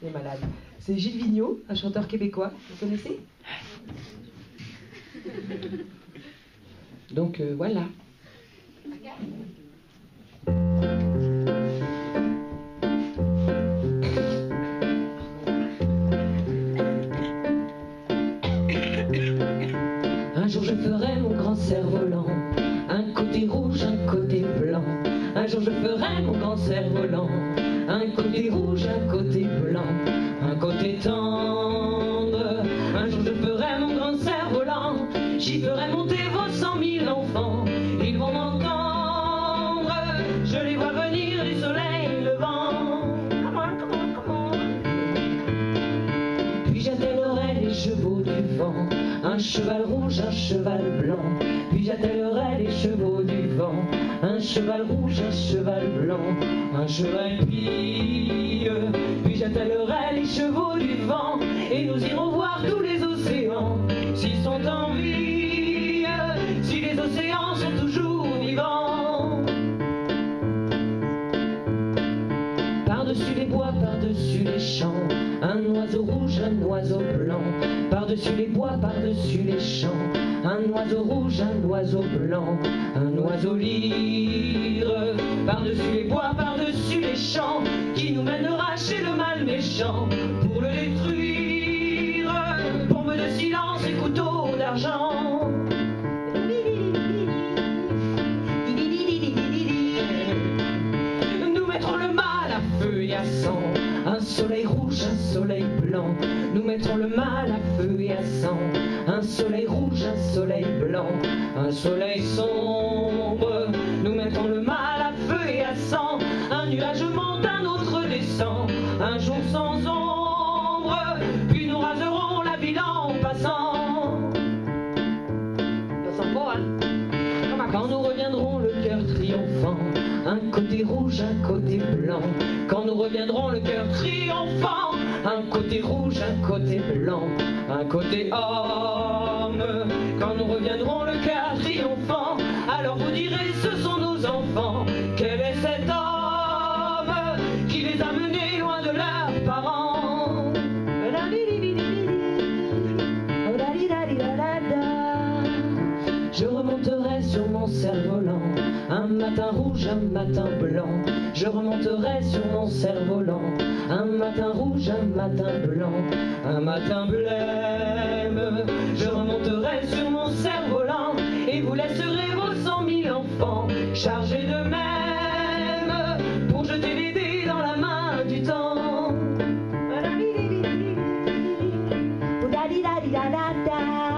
les malades. C'est Gilles Vigneault, un chanteur québécois. Vous connaissez? Donc voilà. Un jour je ferai mon grand cerf-volant, un côté rouge, un côté blanc. Un jour je ferai mon grand cerf-volant, un côté rouge, un côté blanc, un côté tendre. Un jour je ferai mon grand cerf-volant, j'y ferai monter vos 100 000 enfants. Ils vont m'entendre, je les vois venir du soleil levant. Puis j'attellerai les chevaux du vent, un cheval rouge, un cheval blanc. Puis j'attellerai les chevaux du vent, un cheval rouge, un cheval blanc, un cheval pieux. Puis j'attellerai les chevaux du vent, et nous irons voir tous les océans, s'ils sont en vie, si les océans sont toujours vivants. Par-dessus les bois, par-dessus les champs, un oiseau rouge, un oiseau blanc. Par-dessus les bois, par-dessus les champs, un oiseau rouge, un oiseau blanc, un oiseau lyre. Par-dessus les bois, par-dessus les champs, qui nous mènera chez le mal méchant, pour le détruire, bombe de silence et couteau d'argent. Nous mettrons le mal à feu et à sang, un soleil rouge, un soleil blanc. Nous mettrons le mal à feu et à sang, un soleil rouge, un soleil blanc, un soleil sombre. Nous mettrons le mal à feu et à sang, un nuage monte, un autre descend, un jour sans ombre, puis nous raserons la ville en passant. Ça sent pas, hein? Quand nous reviendrons le cœur triomphant, un côté rouge, un côté blanc. Quand nous reviendrons le cœur triomphant, un côté rouge, un côté blanc, un côté homme. Quand nous reviendrons le cœur triomphant, alors vous direz ce sont nos enfants. Quel est cet homme qui les a menés loin de leurs parents? Je remonterai sur mon cerf-volant, un matin rouge, un matin blanc. Je remonterai sur mon cerf-volant, un matin rouge, un matin blanc, un matin blême. Je remonterai sur mon cerf-volant, et vous laisserez vos 100 000 enfants chargés d'eux-mêmes pour jeter les dés dans la main du temps. Da da da da da da.